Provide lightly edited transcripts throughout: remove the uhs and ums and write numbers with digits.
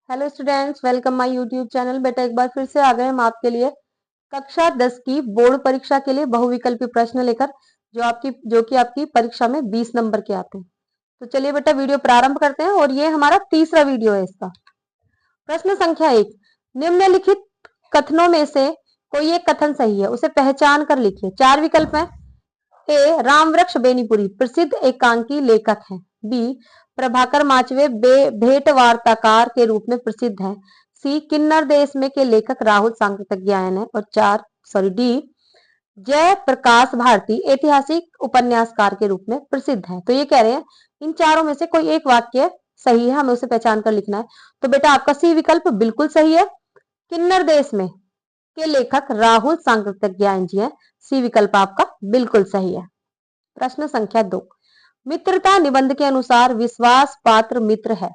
Hello students, welcome my YouTube channel. बेटा एक बार फिर से आ गए हम आपके लिए कक्षा 10 की बोर्ड परीक्षा के लिए बहुविकल्पी प्रश्न लेकर, जो कि आपकी परीक्षा में 20 नंबर के आते हैं। तो चलिए बेटा वीडियो प्रारंभ करते हैं और ये हमारा तीसरा वीडियो है इसका। प्रश्न संख्या 1, निम्नलिखित कथनों में से कोई एक कथन सही है, उसे पहचान कर लिखिए। 4 विकल्प हैं। ए, रामवृक्ष बेनीपुरी प्रसिद्ध एकांकी लेखक हैं। बी, प्रभाकर माचवे भेंट वार्ताकार के रूप में प्रसिद्ध हैं। सी, किन्नर देश में के लेखक राहुल सांकृत्यायन है। और डी, जय प्रकाश भारती ऐतिहासिक उपन्यासकार के रूप में प्रसिद्ध है। तो ये कह रहे हैं इन चारों में से कोई एक वाक्य सही है, हमें उसे पहचान कर लिखना है। तो बेटा आपका सी विकल्प बिल्कुल सही है। किन्नर देश में के लेखक राहुल सांकृत्यायन जी हैं। सी विकल्प आपका बिल्कुल सही है। प्रश्न संख्या 2, मित्रता निबंध के अनुसार विश्वास पात्र मित्र है।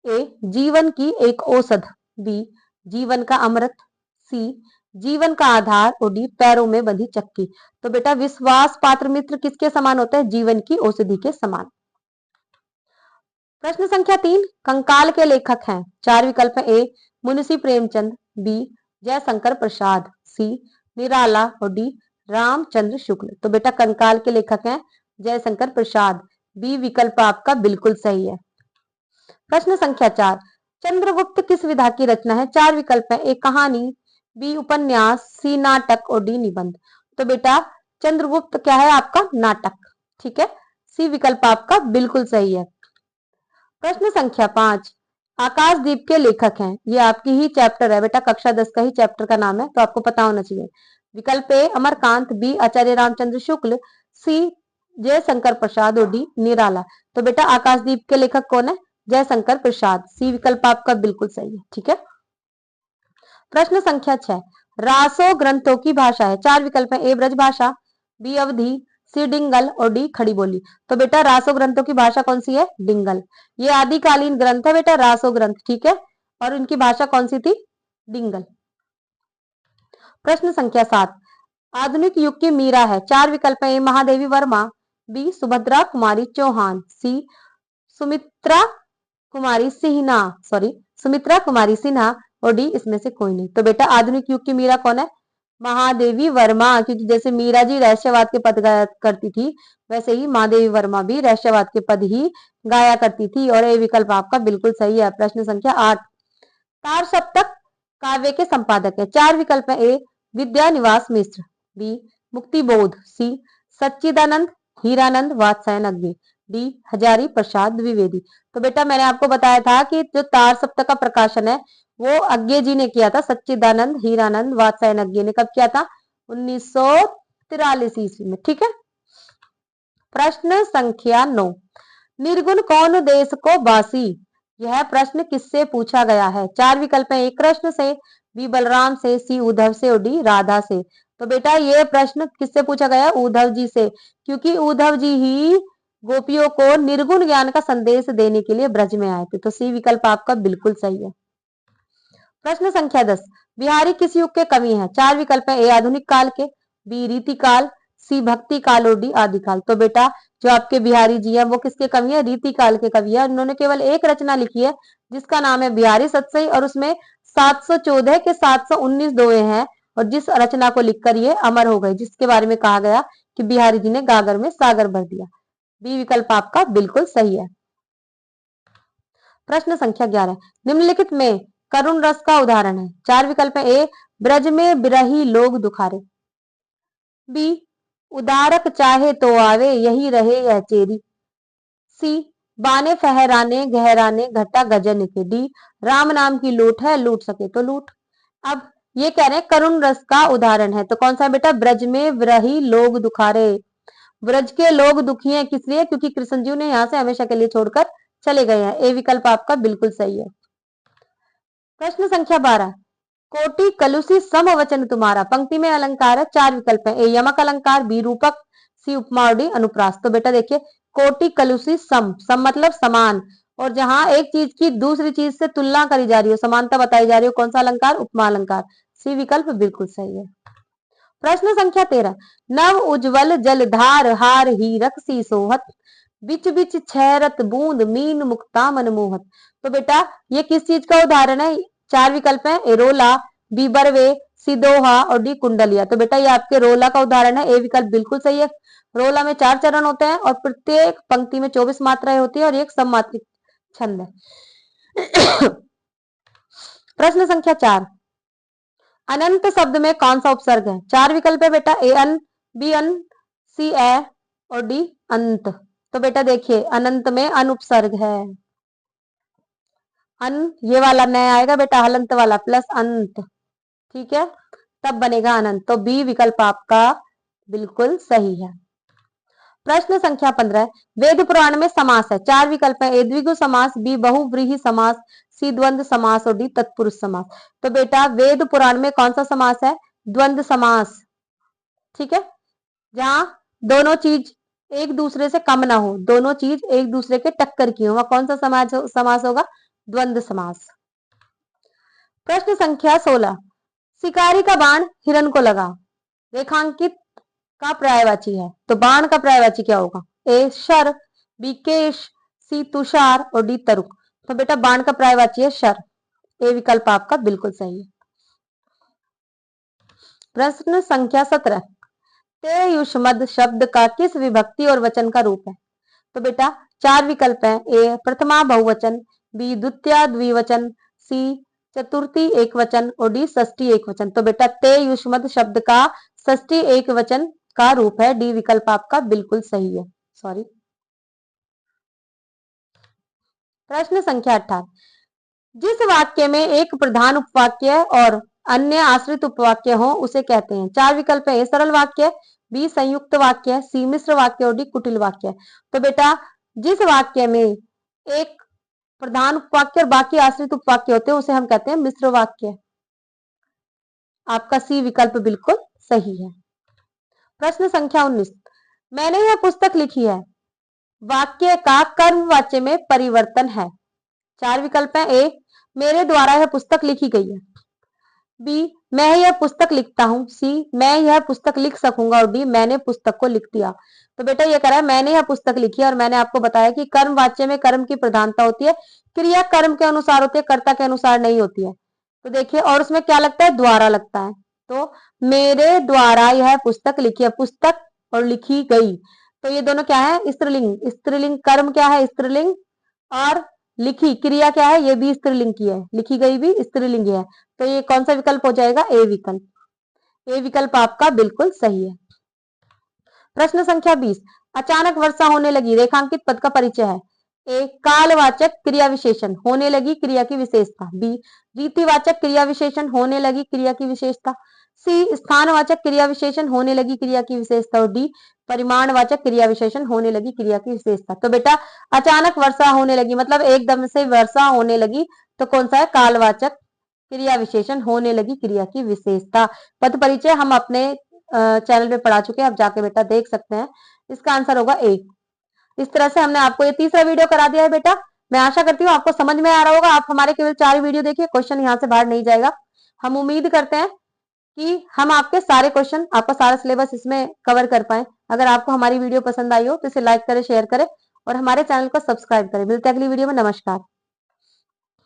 ए, जीवन की एक औषध। बी, जीवन का अमृत। सी, जीवन का आधार। और डी, पैरों में बंधी चक्की। तो बेटा विश्वास पात्र मित्र किसके समान होता है? जीवन की औषधि के समान। प्रश्न संख्या 3, कंकाल के लेखक हैं। 4 विकल्प है। ए, मुंशी प्रेमचंद। बी, जयशंकर प्रसाद। सी, निराला। और डी, रामचंद्र शुक्ल। तो बेटा कंकाल के लेखक हैं जयशंकर प्रसाद। बी विकल्प आपका बिल्कुल सही है। प्रश्न संख्या 4, चंद्रगुप्त किस विधा की रचना है? 4 विकल्प है। ए, कहानी। बी, उपन्यास। सी, नाटक। और डी, निबंध। तो बेटा चंद्रगुप्त क्या है? आपका नाटक। ठीक है, सी विकल्प आपका बिल्कुल सही है। प्रश्न संख्या 5, आकाशदीप के लेखक हैं। ये आपकी ही चैप्टर है बेटा, कक्षा 10 का ही चैप्टर का नाम है, तो आपको पता होना चाहिए। विकल्प ए, अमरकांत। बी, आचार्य रामचंद्र शुक्ल। सी, जयशंकर प्रसाद। और डी, निराला। तो बेटा आकाशदीप के लेखक कौन है? जयशंकर प्रसाद। सी विकल्प आपका बिल्कुल सही है। ठीक है। प्रश्न संख्या 6, रासो ग्रंथों की भाषा है। 4 विकल्प है। ए, ब्रज भाषा। बी, अवधी। सी, डिंगल। और डी, खड़ी बोली। तो बेटा रासो ग्रंथों की भाषा कौन सी है? डिंगल। ये आदिकालीन ग्रंथ है बेटा, रासो ग्रंथ। ठीक है, और इनकी भाषा कौन सी थी? डिंगल। प्रश्न संख्या 7, आधुनिक युग की मीरा है। 4 विकल्प है। ए, महादेवी वर्मा। बी, सुभद्रा कुमारी चौहान। सी, सुमित्रा कुमारी सिन्हा। सुमित्रा कुमारी सिन्हा। और डी, इसमें से कोई नहीं। तो बेटा आधुनिक युग की मीरा कौन है? महादेवी वर्मा। क्योंकि जैसे मीरा जी रहस्यवाद के पद गाया करती थी, वैसे ही महादेवी वर्मा भी रहस्यवाद के पद ही गाया करती थी। और ये विकल्प आपका बिल्कुल सही है। प्रश्न संख्या 8, तार सप्तक काव्य के संपादक है। 4 विकल्प है। ए, विद्यानिवास मिश्र। बी, मुक्तिबोध। सी, सच्चिदानंद हीरानंद वात्स्यायन अग्नि। डी, हजारी प्रसाद द्विवेदी। तो बेटा मैंने आपको बताया था कि जो तार सप्तक का प्रकाशन है वो अज्ञे जी ने किया था। सच्चिदानंद हीरानंद वात्स्यायन अज्ञे ने कब किया था? 1943 ईस्वी में। ठीक है। प्रश्न संख्या 9, निर्गुण कौन देश को बासी? यह प्रश्न किससे पूछा गया है? 4 विकल्प है। एक कृष्ण से। बी, बलराम से। सी, उद्धव से। और डी, राधा से। तो बेटा ये प्रश्न किससे पूछा गया? उद्धव जी से, क्योंकि उद्धव जी ही गोपियों को निर्गुण ज्ञान का संदेश देने के लिए ब्रज में आए थे। तो सी विकल्प आपका बिल्कुल सही है। प्रश्न संख्या 10, बिहारी किस युग के कवि हैं? 4 विकल्प है। ए, आधुनिक काल के। बी, रीति काल। सी, भक्ति काल। और डी, आदिकाल। तो बेटा जो आपके बिहारी जी हैं वो किसके कवि हैं? रीति काल के कवि हैं। उन्होंने केवल एक रचना लिखी है जिसका नाम है बिहारी सतसई, और उसमें 714 के 719 दोहे हैं। और जिस रचना को लिखकर ये अमर हो गए, जिसके बारे में कहा गया कि बिहारी जी ने गागर में सागर भर दिया। बी विकल्प आपका बिल्कुल सही है। प्रश्न संख्या 11, निम्नलिखित में करुण रस का उदाहरण है। 4 विकल्प है। ए, ब्रज में बिरही लोग दुखारे। बी, उदारक चाहे तो आवे यही रहे यह चेरी। सी, बाने फहराने गहराने घटा गजन के। डी, राम नाम की लूट है लूट सके तो लूट। अब ये कह रहे हैं करुण रस का उदाहरण है, तो कौन सा बेटा? ब्रज में बिरही लोग दुखारे। ब्रज के लोग दुखी हैं किस लिए? क्योंकि कृष्ण जी ने यहाँ से हमेशा के लिए छोड़कर चले गए हैं। ए विकल्प आपका बिल्कुल सही है। प्रश्न संख्या 12, कोटि कलुषी समवचन तुम्हारा। पंक्ति में अलंकार है। 4 विकल्प है। ए, यमक अलंकार। बी, रूपक। सी, उपमा। और डी, अनुप्रास। तो बेटा देखिए कोटि कलुषी सम मतलब समान, और जहां एक चीज की दूसरी चीज से तुलना करी जा रही हो, समानता बताई जा रही हो, कौन सा अलंकार? उपमा अलंकार। सी विकल्प बिल्कुल सही है। प्रश्न संख्या 13, नव उज्जवल जलधार हार हीरक सी सोहत। बिच बिच छैरत बूंद मीन मुक्ता मनमोहत। तो बेटा ये किस चीज का उदाहरण है? चार विकल्प है, ए रोला, बी बरवे, सी दोहा और डी कुंडलिया। तो बेटा ये आपके रोला का उदाहरण है, ए विकल्प बिल्कुल सही है। रोला में 4 चरण होते हैं और प्रत्येक पंक्ति में 24 मात्राएं होती है और एक सममात्रिक छंद है। प्रश्न संख्या 4, अनंत शब्द में कौन सा उपसर्ग है? 4 विकल्प है बेटा, ए अन, बी अन, सी ए और डी अंत। तो बेटा देखिए अनंत में अन उपसर्ग है। अन ये वाला नया आएगा बेटा, हलंत वाला प्लस अंत, ठीक है, तब बनेगा अनंत। तो बी विकल्प आपका बिल्कुल सही है। प्रश्न संख्या 15, वेद पुराण में समास है। 4 विकल्प है, ए द्विगु समास, बी बहुव्रीहि समास, सी द्वंद्व समास और डी तत्पुरुष समास। तो बेटा वेद पुराण में कौन सा समास है? द्वंद्व समास, ठीक है, जहां दोनों चीज एक दूसरे से कम ना हो, दोनों चीज एक दूसरे के टक्कर की हो, वह कौन सा समास होगा? द्वंद्व समास। प्रश्न संख्या 16, शिकारी का बाण हिरण को लगा, रेखांकित का पर्यायवाची है। तो बाण का पर्यायवाची क्या होगा? ए शर, बी केश, सी तुषार और डी तरुक। तो बेटा बाण का पर्यायवाची है शर, ए विकल्प आपका बिल्कुल सही है। प्रश्न संख्या 17, ते युष्मद शब्द का किस विभक्ति और वचन का रूप है? तो बेटा 4 विकल्प है, ए प्रथमा बहुवचन, बी द्वितीय द्विवचन, सी चतुर्थी एक वचन और डी षष्ठी एक वचन। तो बेटा ते युष्मद शब्द का षष्ठी एक वचन का रूप है, डी विकल्प आपका बिल्कुल सही है। सॉरी। प्रश्न संख्या 18, जिस वाक्य में एक प्रधान उपवाक्य और अन्य आश्रित उपवाक्य हो उसे कहते हैं। 4 विकल्प है, ए सरल वाक्य, बी संयुक्त वाक्य, सी मिश्र वाक्य और डी कुटिल वाक्य। तो बेटा जिस वाक्य में एक प्रधान उपवाक्य और बाकी आश्रित उपवाक्य होते हैं उसे हम कहते हैं मिश्र वाक्य। आपका सी विकल्प बिल्कुल सही है। प्रश्न संख्या 19, मैंने यह पुस्तक लिखी है, वाक्य का कर्मवाच्य में परिवर्तन है। 4 विकल्प है, ए मेरे द्वारा यह पुस्तक लिखी गई है, बी मैं यह पुस्तक लिखता हूं, सी मैं यह पुस्तक लिख सकूंगा और डी मैंने पुस्तक को लिख दिया। तो बेटा ये कह रहा है मैंने यह पुस्तक लिखी है और मैंने आपको बताया कि कर्म वाच्य में कर्म की प्रधानता होती है, क्रिया कर्म के अनुसार होती है, कर्ता के अनुसार नहीं होती है। तो देखिए और उसमें क्या लगता है? द्वारा लगता है। तो मेरे द्वारा यह पुस्तक लिखी है, पुस्तक और लिखी गई, तो ये दोनों क्या है? स्त्रीलिंग। स्त्रीलिंग कर्म क्या है? स्त्रीलिंग, और लिखी क्रिया क्या है? ये भी स्त्रीलिंग की है, लिखी गई भी स्त्रीलिंग है। तो ये कौन सा विकल्प हो जाएगा? ए विकल्प। ए विकल्प आपका बिल्कुल सही है। प्रश्न संख्या 20, अचानक वर्षा होने लगी, रेखांकित पद का परिचय है। ए कालवाचक क्रिया विशेषण, होने लगी क्रिया की विशेषता, बी रीतिवाचक क्रिया विशेषण, होने लगी क्रिया की विशेषता, सी स्थानवाचक क्रिया विशेषण, होने लगी क्रिया की विशेषता और डी परिमाणवाचक क्रिया विशेषण, होने लगी क्रिया की विशेषता। तो बेटा अचानक वर्षा होने लगी मतलब एकदम से वर्षा होने लगी, तो कौन सा है? कालवाचक क्रिया विशेषण, होने लगी क्रिया की विशेषता। पद परिचय हम अपने चैनल पे पढ़ा चुके हैं, आप जाके बेटा देख सकते हैं। इसका आंसर होगा ए। इस तरह से हमने आपको ये तीसरा वीडियो करा दिया है बेटा। मैं आशा करती हूँ आपको समझ में आ रहा होगा। आप हमारे केवल 4 वीडियो देखिए, क्वेश्चन यहाँ से बाहर नहीं जाएगा। हम उम्मीद करते हैं कि हम आपके सारे क्वेश्चन, आपका सारा सिलेबस इसमें कवर कर पाए। अगर आपको हमारी वीडियो पसंद आई हो तो इसे लाइक करें, शेयर करें और हमारे चैनल को सब्सक्राइब करें। मिलते हैं अगली वीडियो में। नमस्कार।